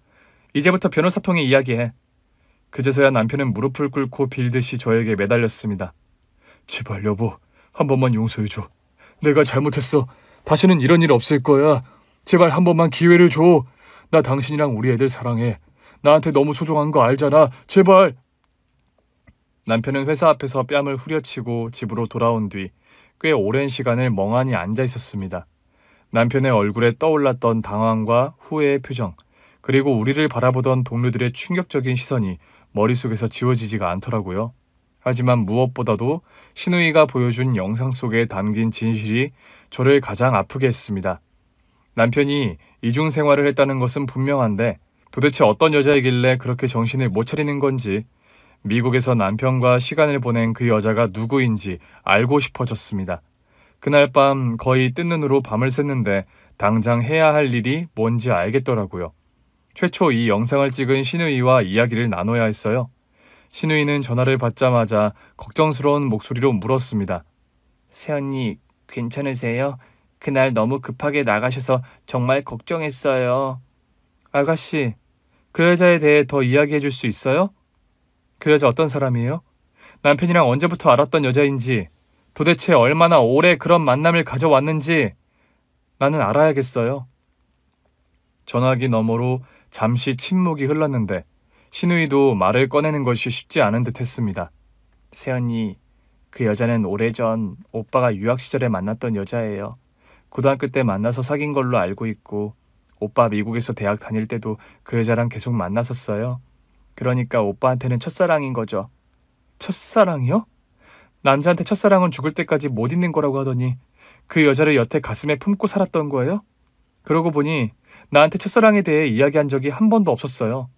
A: 이제부터 변호사 통해 이야기해. 그제서야 남편은 무릎을 꿇고 빌듯이 저에게 매달렸습니다. 제발 여보, 한 번만 용서해줘. 내가 잘못했어. 다시는 이런 일 없을 거야. 제발 한 번만 기회를 줘. 나 당신이랑 우리 애들 사랑해. 나한테 너무 소중한 거 알잖아. 제발. 남편은 회사 앞에서 뺨을 후려치고 집으로 돌아온 뒤 꽤 오랜 시간을 멍하니 앉아 있었습니다. 남편의 얼굴에 떠올랐던 당황과 후회의 표정, 그리고 우리를 바라보던 동료들의 충격적인 시선이 머릿속에서 지워지지가 않더라고요. 하지만 무엇보다도 신우이가 보여준 영상 속에 담긴 진실이 저를 가장 아프게 했습니다. 남편이 이중 생활을 했다는 것은 분명한데 도대체 어떤 여자이길래 그렇게 정신을 못 차리는 건지, 미국에서 남편과 시간을 보낸 그 여자가 누구인지 알고 싶어졌습니다. 그날 밤 거의 뜬 눈으로 밤을 샜는데 당장 해야 할 일이 뭔지 알겠더라고요. 최초 이 영상을 찍은 신우이와 이야기를 나눠야 했어요. 신우이는 전화를 받자마자 걱정스러운 목소리로 물었습니다. 새언니, 괜찮으세요? 그날 너무 급하게 나가셔서 정말 걱정했어요. 아가씨, 그 여자에 대해 더 이야기해 줄 수 있어요? 그 여자 어떤 사람이에요? 남편이랑 언제부터 알았던 여자인지, 도대체 얼마나 오래 그런 만남을 가져왔는지 나는 알아야겠어요. 전화기 너머로 잠시 침묵이 흘렀는데 신우이도 말을 꺼내는 것이 쉽지 않은 듯 했습니다. 새언니, 그 여자는 오래전 오빠가 유학 시절에 만났던 여자예요. 고등학교 때 만나서 사귄 걸로 알고 있고 오빠 미국에서 대학 다닐 때도 그 여자랑 계속 만났었어요. 그러니까 오빠한테는 첫사랑인 거죠. 첫사랑이요? 남자한테 첫사랑은 죽을 때까지 못 잊는 거라고 하더니 그 여자를 여태 가슴에 품고 살았던 거예요? 그러고 보니 나한테 첫사랑에 대해 이야기한 적이 한 번도 없었어요.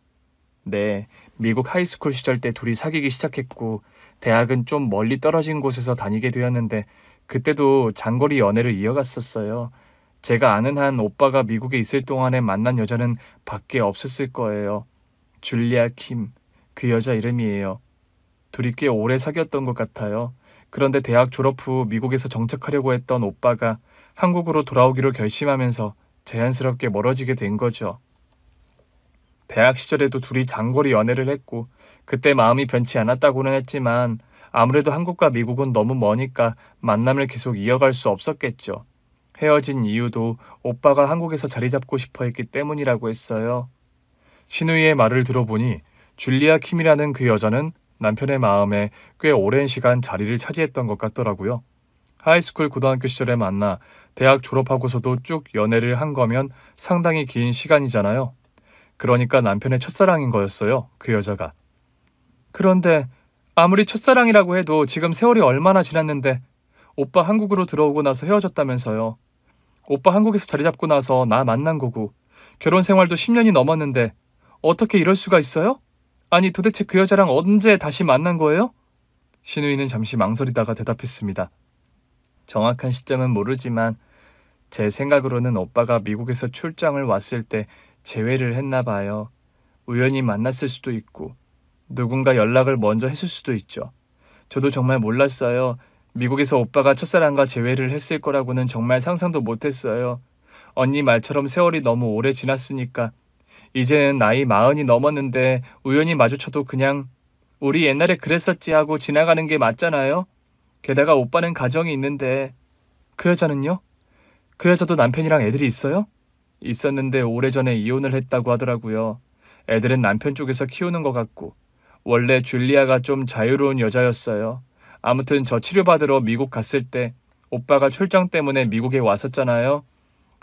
A: 네, 미국 하이스쿨 시절 때 둘이 사귀기 시작했고 대학은 좀 멀리 떨어진 곳에서 다니게 되었는데 그때도 장거리 연애를 이어갔었어요. 제가 아는 한 오빠가 미국에 있을 동안에 만난 여자는 밖에 없었을 거예요. 줄리아 킴, 그 여자 이름이에요. 둘이 꽤 오래 사귀었던 것 같아요. 그런데 대학 졸업 후 미국에서 정착하려고 했던 오빠가 한국으로 돌아오기로 결심하면서 자연스럽게 멀어지게 된 거죠. 대학 시절에도 둘이 장거리 연애를 했고 그때 마음이 변치 않았다고는 했지만 아무래도 한국과 미국은 너무 머니까 만남을 계속 이어갈 수 없었겠죠. 헤어진 이유도 오빠가 한국에서 자리 잡고 싶어 했기 때문이라고 했어요. 신우이의 말을 들어보니 줄리아 킴이라는 그 여자는 남편의 마음에 꽤 오랜 시간 자리를 차지했던 것 같더라고요. 하이스쿨 고등학교 시절에 만나 대학 졸업하고서도 쭉 연애를 한 거면 상당히 긴 시간이잖아요. 그러니까 남편의 첫사랑인 거였어요, 그 여자가. 그런데 아무리 첫사랑이라고 해도 지금 세월이 얼마나 지났는데 오빠 한국으로 들어오고 나서 헤어졌다면서요. 오빠 한국에서 자리 잡고 나서 나 만난 거고 결혼 생활도 10년이 넘었는데 어떻게 이럴 수가 있어요? 아니 도대체 그 여자랑 언제 다시 만난 거예요? 신우이는 잠시 망설이다가 대답했습니다. 정확한 시점은 모르지만 제 생각으로는 오빠가 미국에서 출장을 왔을 때 재회를 했나 봐요. 우연히 만났을 수도 있고 누군가 연락을 먼저 했을 수도 있죠. 저도 정말 몰랐어요. 미국에서 오빠가 첫사랑과 재회를 했을 거라고는 정말 상상도 못했어요. 언니 말처럼 세월이 너무 오래 지났으니까 이제는 나이 40이 넘었는데 우연히 마주쳐도 그냥 우리 옛날에 그랬었지 하고 지나가는 게 맞잖아요. 게다가 오빠는 가정이 있는데 그 여자는요? 그 여자도 남편이랑 애들이 있어요? 있었는데 오래전에 이혼을 했다고 하더라고요. 애들은 남편 쪽에서 키우는 것 같고 원래 줄리아가 좀 자유로운 여자였어요. 아무튼 저 치료받으러 미국 갔을 때 오빠가 출장 때문에 미국에 왔었잖아요.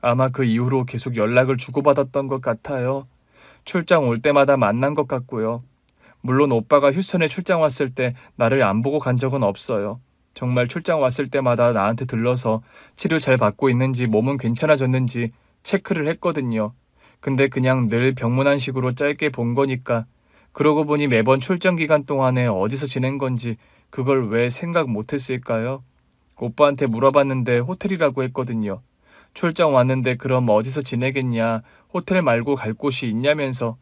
A: 아마 그 이후로 계속 연락을 주고받았던 것 같아요. 출장 올 때마다 만난 것 같고요. 물론 오빠가 휴스턴에 출장 왔을 때 나를 안 보고 간 적은 없어요. 정말 출장 왔을 때마다 나한테 들러서 치료 잘 받고 있는지 몸은 괜찮아졌는지 체크를 했거든요. 근데 그냥 늘 병문안식으로 짧게 본 거니까 그러고 보니 매번 출장 기간 동안에 어디서 지낸 건지 그걸 왜 생각 못 했을까요? 오빠한테 물어봤는데 호텔이라고 했거든요. 출장 왔는데 그럼 어디서 지내겠냐, 호텔 말고 갈 곳이 있냐면서.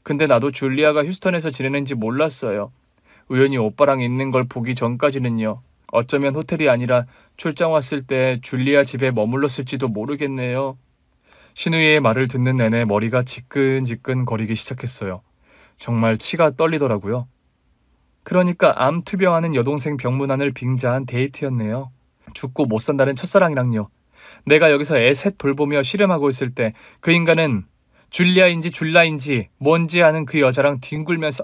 A: 근데 나도 줄리아가 휴스턴에서 지내는지 몰랐어요. 우연히 오빠랑 있는 걸 보기 전까지는요. 어쩌면 호텔이 아니라 출장 왔을 때 줄리아 집에 머물렀을지도 모르겠네요. 신우이의 말을 듣는 내내 머리가 지끈지끈 거리기 시작했어요. 정말 치가 떨리더라고요. 그러니까 암 투병하는 여동생 병문안을 빙자한 데이트였네요. 죽고 못 산다는 첫사랑이랑요. 내가 여기서 애 셋 돌보며 씨름하고 있을 때 그 인간은 줄리아인지 줄라인지 뭔지 아는 그 여자랑 뒹굴면서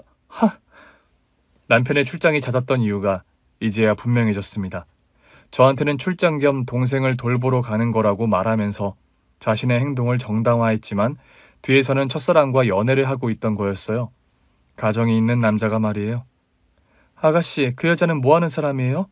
A: 남편의 출장이 잦았던 이유가 이제야 분명해졌습니다. 저한테는 출장 겸 동생을 돌보러 가는 거라고 말하면서 자신의 행동을 정당화했지만 뒤에서는 첫사랑과 연애를 하고 있던 거였어요. 가정이 있는 남자가 말이에요. 아가씨, 그 여자는 뭐 하는 사람이에요?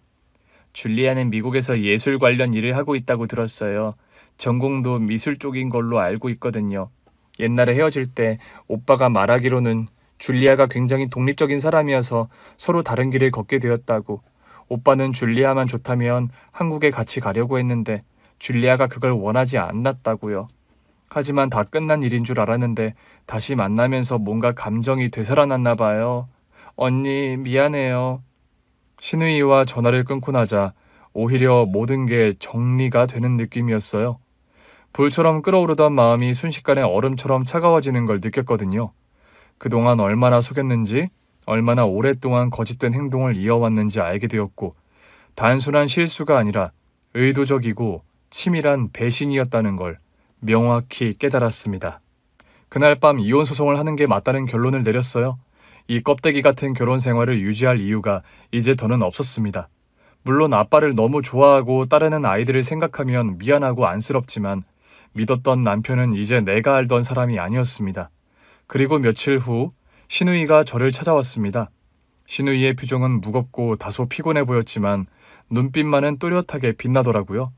A: 줄리아는 미국에서 예술 관련 일을 하고 있다고 들었어요. 전공도 미술 쪽인 걸로 알고 있거든요. 옛날에 헤어질 때 오빠가 말하기로는 줄리아가 굉장히 독립적인 사람이어서 서로 다른 길을 걷게 되었다고. 오빠는 줄리아만 좋다면 한국에 같이 가려고 했는데 줄리아가 그걸 원하지 않았다고요. 하지만 다 끝난 일인 줄 알았는데 다시 만나면서 뭔가 감정이 되살아났나 봐요. 언니, 미안해요. 신우이와 전화를 끊고 나자 오히려 모든 게 정리가 되는 느낌이었어요. 불처럼 끓어오르던 마음이 순식간에 얼음처럼 차가워지는 걸 느꼈거든요. 그동안 얼마나 속였는지, 얼마나 오랫동안 거짓된 행동을 이어왔는지 알게 되었고, 단순한 실수가 아니라 의도적이고 치밀한 배신이었다는 걸 명확히 깨달았습니다. 그날 밤 이혼 소송을 하는 게 맞다는 결론을 내렸어요. 이 껍데기 같은 결혼 생활을 유지할 이유가 이제 더는 없었습니다. 물론 아빠를 너무 좋아하고 따르는 아이들을 생각하면 미안하고 안쓰럽지만 믿었던 남편은 이제 내가 알던 사람이 아니었습니다. 그리고 며칠 후 신우이가 저를 찾아왔습니다. 신우이의 표정은 무겁고 다소 피곤해 보였지만 눈빛만은 또렷하게 빛나더라고요.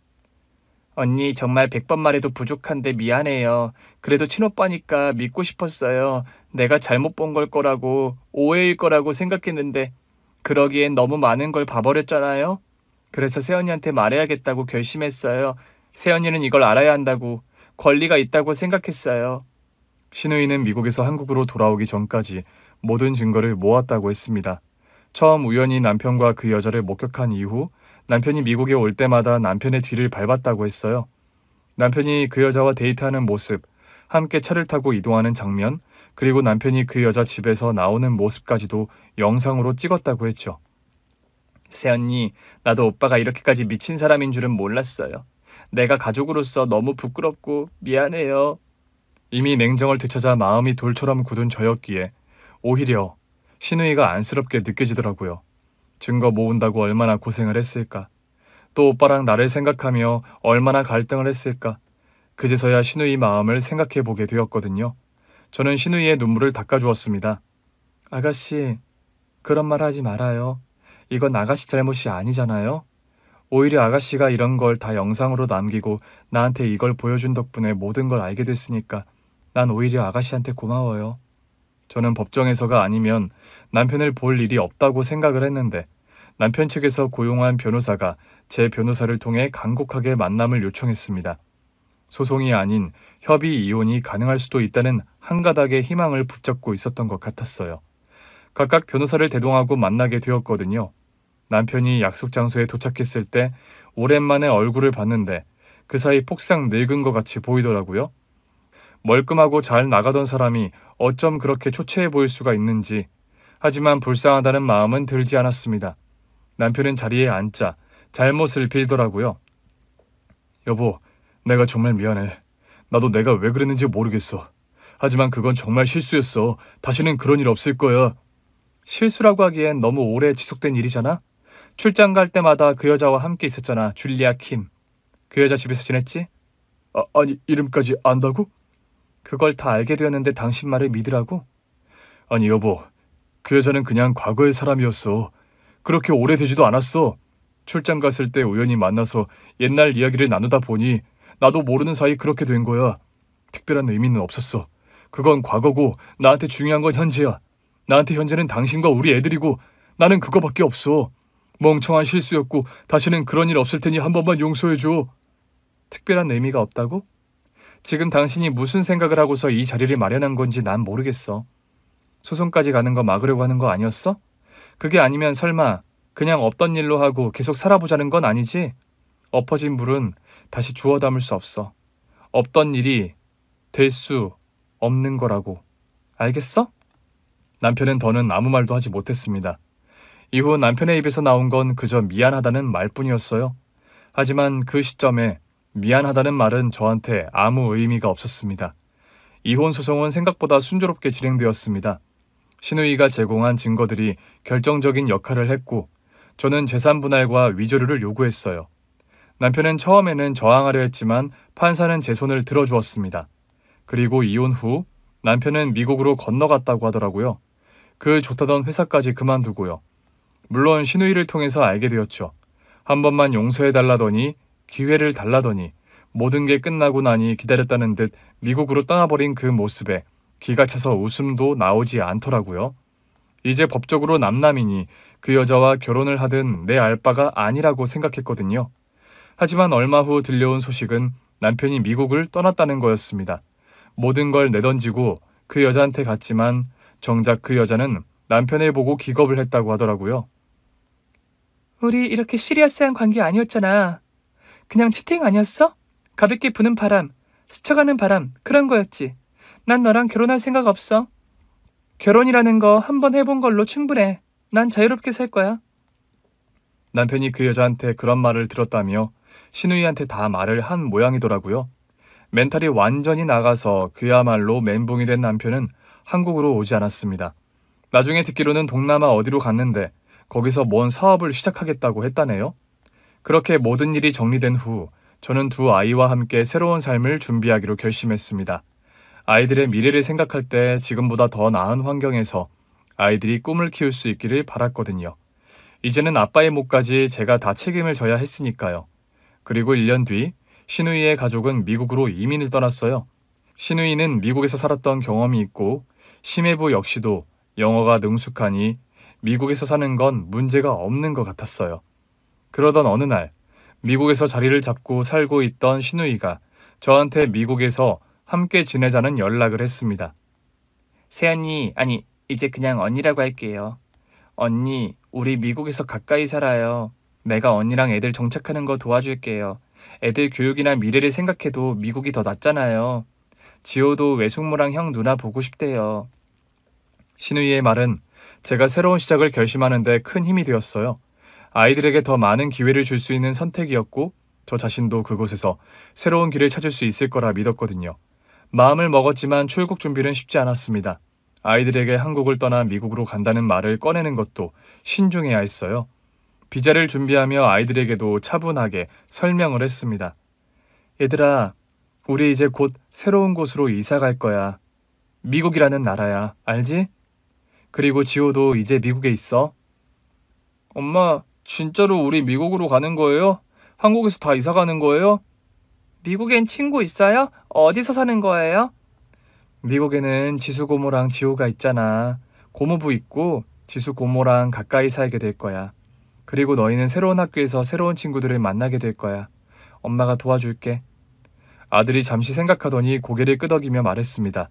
A: 언니, 정말 100번 말해도 부족한데 미안해요. 그래도 친오빠니까 믿고 싶었어요. 내가 잘못 본 걸 거라고, 오해일 거라고 생각했는데 그러기엔 너무 많은 걸 봐버렸잖아요. 그래서 새언니한테 말해야겠다고 결심했어요. 새언니는 이걸 알아야 한다고, 권리가 있다고 생각했어요. 신우이는 미국에서 한국으로 돌아오기 전까지 모든 증거를 모았다고 했습니다. 처음 우연히 남편과 그 여자를 목격한 이후 남편이 미국에 올 때마다 남편의 뒤를 밟았다고 했어요. 남편이 그 여자와 데이트하는 모습, 함께 차를 타고 이동하는 장면, 그리고 남편이 그 여자 집에서 나오는 모습까지도 영상으로 찍었다고 했죠. 새언니, 나도 오빠가 이렇게까지 미친 사람인 줄은 몰랐어요. 내가 가족으로서 너무 부끄럽고 미안해요. 이미 냉정을 되찾아 마음이 돌처럼 굳은 저였기에 오히려 신우이가 안쓰럽게 느껴지더라고요. 증거 모은다고 얼마나 고생을 했을까. 또 오빠랑 나를 생각하며 얼마나 갈등을 했을까. 그제서야 신우이 마음을 생각해 보게 되었거든요. 저는 신우이의 눈물을 닦아주었습니다. 아가씨, 그런 말 하지 말아요. 이건 아가씨 잘못이 아니잖아요. 오히려 아가씨가 이런 걸 다 영상으로 남기고 나한테 이걸 보여준 덕분에 모든 걸 알게 됐으니까 난 오히려 아가씨한테 고마워요. 저는 법정에서가 아니면 남편을 볼 일이 없다고 생각을 했는데 남편 측에서 고용한 변호사가 제 변호사를 통해 간곡하게 만남을 요청했습니다. 소송이 아닌 협의 이혼이 가능할 수도 있다는 한 가닥의 희망을 붙잡고 있었던 것 같았어요. 각각 변호사를 대동하고 만나게 되었거든요. 남편이 약속 장소에 도착했을 때 오랜만에 얼굴을 봤는데 그 사이 폭삭 늙은 것 같이 보이더라고요. 멀끔하고 잘 나가던 사람이 어쩜 그렇게 초췌해 보일 수가 있는지. 하지만 불쌍하다는 마음은 들지 않았습니다. 남편은 자리에 앉자 잘못을 빌더라고요. 여보, 내가 정말 미안해. 나도 내가 왜 그랬는지 모르겠어. 하지만 그건 정말 실수였어. 다시는 그런 일 없을 거야. 실수라고 하기엔 너무 오래 지속된 일이잖아. 출장 갈 때마다 그 여자와 함께 있었잖아. 줄리아 킴. 그 여자 집에서 지냈지? 아니, 이름까지 안다고? 그걸 다 알게 되었는데 당신 말을 믿으라고? 아니 여보, 그 여자는 그냥 과거의 사람이었어. 그렇게 오래되지도 않았어. 출장 갔을 때 우연히 만나서 옛날 이야기를 나누다 보니 나도 모르는 사이 그렇게 된 거야. 특별한 의미는 없었어. 그건 과거고 나한테 중요한 건 현재야. 나한테 현재는 당신과 우리 애들이고 나는 그거밖에 없어. 멍청한 실수였고 다시는 그런 일 없을 테니 한 번만 용서해줘. 특별한 의미가 없다고? 지금 당신이 무슨 생각을 하고서 이 자리를 마련한 건지 난 모르겠어. 소송까지 가는 거 막으려고 하는 거 아니었어? 그게 아니면 설마 그냥 없던 일로 하고 계속 살아보자는 건 아니지? 엎어진 물은 다시 주워 담을 수 없어. 없던 일이 될 수 없는 거라고. 알겠어? 남편은 더는 아무 말도 하지 못했습니다. 이후 남편의 입에서 나온 건 그저 미안하다는 말뿐이었어요. 하지만 그 시점에 미안하다는 말은 저한테 아무 의미가 없었습니다. 이혼 소송은 생각보다 순조롭게 진행되었습니다. 신우이가 제공한 증거들이 결정적인 역할을 했고 저는 재산 분할과 위조료를 요구했어요. 남편은 처음에는 저항하려 했지만 판사는 제 손을 들어주었습니다. 그리고 이혼 후 남편은 미국으로 건너갔다고 하더라고요. 그 좋다던 회사까지 그만두고요. 물론 신우이를 통해서 알게 되었죠. 한 번만 용서해달라더니 기회를 달라더니 모든 게 끝나고 나니 기다렸다는 듯 미국으로 떠나버린 그 모습에 기가 차서 웃음도 나오지 않더라고요. 이제 법적으로 남남이니 그 여자와 결혼을 하든 내 알 바가 아니라고 생각했거든요. 하지만 얼마 후 들려온 소식은 남편이 미국을 떠났다는 거였습니다. 모든 걸 내던지고 그 여자한테 갔지만 정작 그 여자는 남편을 보고 기겁을 했다고 하더라고요. 우리 이렇게 시리어스한 관계 아니었잖아. 그냥 치팅 아니었어? 가볍게 부는 바람, 스쳐가는 바람, 그런 거였지. 난 너랑 결혼할 생각 없어. 결혼이라는 거 한번 해본 걸로 충분해. 난 자유롭게 살 거야. 남편이 그 여자한테 그런 말을 들었다며 신우이한테 다 말을 한 모양이더라고요. 멘탈이 완전히 나가서 그야말로 멘붕이 된 남편은 한국으로 오지 않았습니다. 나중에 듣기로는 동남아 어디로 갔는데 거기서 뭔 사업을 시작하겠다고 했다네요. 그렇게 모든 일이 정리된 후 저는 두 아이와 함께 새로운 삶을 준비하기로 결심했습니다. 아이들의 미래를 생각할 때 지금보다 더 나은 환경에서 아이들이 꿈을 키울 수 있기를 바랐거든요. 이제는 아빠의 몫까지 제가 다 책임을 져야 했으니까요. 그리고 1년 뒤 신우이의 가족은 미국으로 이민을 떠났어요. 신우이는 미국에서 살았던 경험이 있고 심해부 역시도 영어가 능숙하니 미국에서 사는 건 문제가 없는 것 같았어요. 그러던 어느 날 미국에서 자리를 잡고 살고 있던 신우이가 저한테 미국에서 함께 지내자는 연락을 했습니다. 세연이, 아니 이제 그냥 언니라고 할게요. 언니, 우리 미국에서 가까이 살아요. 내가 언니랑 애들 정착하는 거 도와줄게요. 애들 교육이나 미래를 생각해도 미국이 더 낫잖아요. 지호도 외숙모랑 형 누나 보고 싶대요. 신우이의 말은 제가 새로운 시작을 결심하는 데 큰 힘이 되었어요. 아이들에게 더 많은 기회를 줄 수 있는 선택이었고 저 자신도 그곳에서 새로운 길을 찾을 수 있을 거라 믿었거든요. 마음을 먹었지만 출국 준비는 쉽지 않았습니다. 아이들에게 한국을 떠나 미국으로 간다는 말을 꺼내는 것도 신중해야 했어요. 비자를 준비하며 아이들에게도 차분하게 설명을 했습니다. 얘들아, 우리 이제 곧 새로운 곳으로 이사 갈 거야. 미국이라는 나라야, 알지? 그리고 지호도 이제 미국에 있어. 엄마, 진짜로 우리 미국으로 가는 거예요? 한국에서 다 이사 가는 거예요? 미국엔 친구 있어요? 어디서 사는 거예요? 미국에는 지수 고모랑 지호가 있잖아. 고모부 있고 지수 고모랑 가까이 살게 될 거야. 그리고 너희는 새로운 학교에서 새로운 친구들을 만나게 될 거야. 엄마가 도와줄게. 아들이 잠시 생각하더니 고개를 끄덕이며 말했습니다.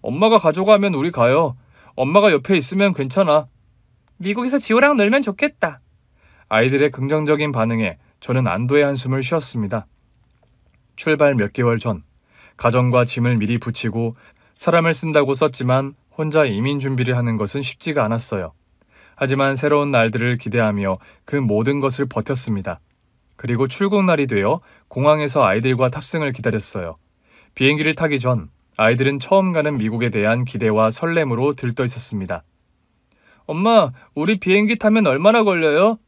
A: 엄마가 가져가면 우리 가요. 엄마가 옆에 있으면 괜찮아. 미국에서 지호랑 놀면 좋겠다. 아이들의 긍정적인 반응에 저는 안도의 한숨을 쉬었습니다. 출발 몇 개월 전, 가정과 짐을 미리 붙이고 사람을 쓴다고 썼지만 혼자 이민 준비를 하는 것은 쉽지가 않았어요. 하지만 새로운 날들을 기대하며 그 모든 것을 버텼습니다. 그리고 출국날이 되어 공항에서 아이들과 탑승을 기다렸어요. 비행기를 타기 전 아이들은 처음 가는 미국에 대한 기대와 설렘으로 들떠 있었습니다. 엄마, 우리 비행기 타면 얼마나 걸려요?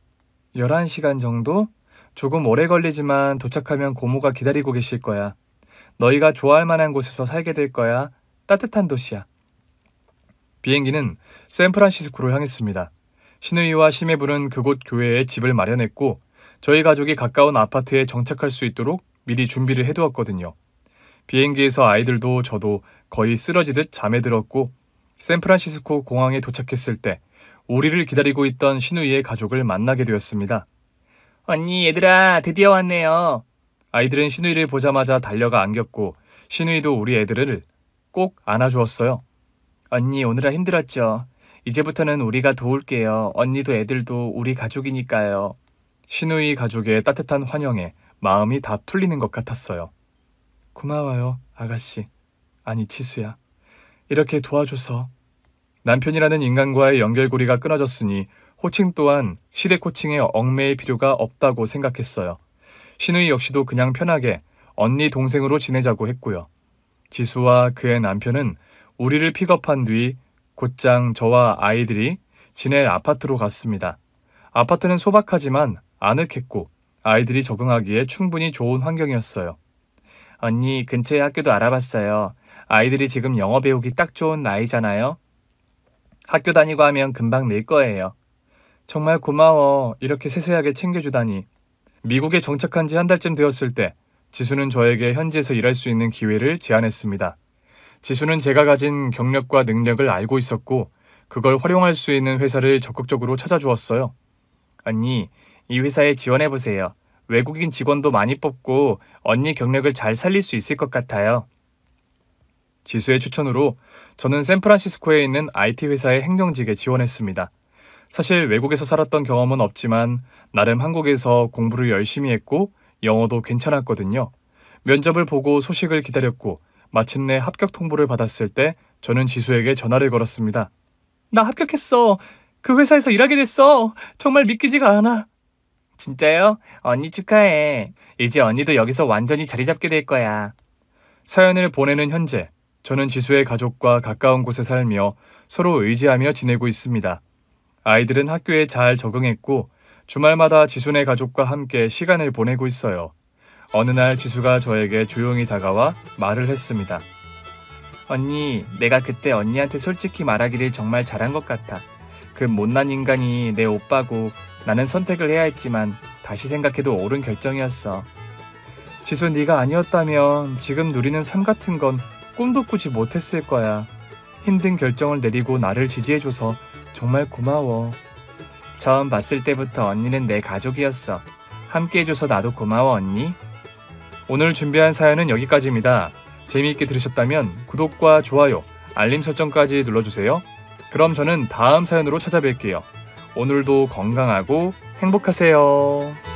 A: 11시간 정도? 조금 오래 걸리지만 도착하면 고모가 기다리고 계실 거야. 너희가 좋아할 만한 곳에서 살게 될 거야. 따뜻한 도시야. 비행기는 샌프란시스코로 향했습니다. 신우이와 심해부는 그곳 교회에 집을 마련했고 저희 가족이 가까운 아파트에 정착할 수 있도록 미리 준비를 해두었거든요. 비행기에서 아이들도 저도 거의 쓰러지듯 잠에 들었고 샌프란시스코 공항에 도착했을 때 우리를 기다리고 있던 시누이의 가족을 만나게 되었습니다. 언니, 얘들아, 드디어 왔네요. 아이들은 시누이를 보자마자 달려가 안겼고 시누이도 우리 애들을 꼭 안아주었어요. 언니, 오느라 힘들었죠? 이제부터는 우리가 도울게요. 언니도 애들도 우리 가족이니까요. 시누이 가족의 따뜻한 환영에 마음이 다 풀리는 것 같았어요. 고마워요, 아가씨. 아니, 지수야. 이렇게 도와줘서. 남편이라는 인간과의 연결고리가 끊어졌으니 호칭 또한 시댁 호칭에 얽매일 필요가 없다고 생각했어요. 시누이 역시도 그냥 편하게 언니 동생으로 지내자고 했고요. 지수와 그의 남편은 우리를 픽업한 뒤 곧장 저와 아이들이 지낼 아파트로 갔습니다. 아파트는 소박하지만 아늑했고 아이들이 적응하기에 충분히 좋은 환경이었어요. 언니, 근처에 학교도 알아봤어요. 아이들이 지금 영어 배우기 딱 좋은 나이잖아요. 학교 다니고 하면 금방 늘 거예요. 정말 고마워. 이렇게 세세하게 챙겨주다니. 미국에 정착한 지 한 달쯤 되었을 때 지수는 저에게 현지에서 일할 수 있는 기회를 제안했습니다. 지수는 제가 가진 경력과 능력을 알고 있었고 그걸 활용할 수 있는 회사를 적극적으로 찾아주었어요. 언니, 이 회사에 지원해보세요. 외국인 직원도 많이 뽑고 언니 경력을 잘 살릴 수 있을 것 같아요. 지수의 추천으로 저는 샌프란시스코에 있는 IT 회사의 행정직에 지원했습니다. 사실 외국에서 살았던 경험은 없지만 나름 한국에서 공부를 열심히 했고 영어도 괜찮았거든요. 면접을 보고 소식을 기다렸고 마침내 합격 통보를 받았을 때 저는 지수에게 전화를 걸었습니다. 나 합격했어. 그 회사에서 일하게 됐어. 정말 믿기지가 않아. 진짜요? 언니 축하해. 이제 언니도 여기서 완전히 자리 잡게 될 거야. 사연을 보내는 현재 저는 지수의 가족과 가까운 곳에 살며 서로 의지하며 지내고 있습니다. 아이들은 학교에 잘 적응했고 주말마다 지수네 가족과 함께 시간을 보내고 있어요. 어느 날 지수가 저에게 조용히 다가와 말을 했습니다. 언니, 내가 그때 언니한테 솔직히 말하기를 정말 잘한 것 같아. 그 못난 인간이 내 오빠고 나는 선택을 해야 했지만 다시 생각해도 옳은 결정이었어. 지수, 네가 아니었다면 지금 누리는 삶 같은 건 꿈도 꾸지 못했을 거야. 힘든 결정을 내리고 나를 지지해줘서 정말 고마워. 처음 봤을 때부터 언니는 내 가족이었어. 함께해줘서 나도 고마워, 언니. 오늘 준비한 사연은 여기까지입니다. 재미있게 들으셨다면 구독과 좋아요, 알림 설정까지 눌러주세요. 그럼 저는 다음 사연으로 찾아뵐게요. 오늘도 건강하고 행복하세요.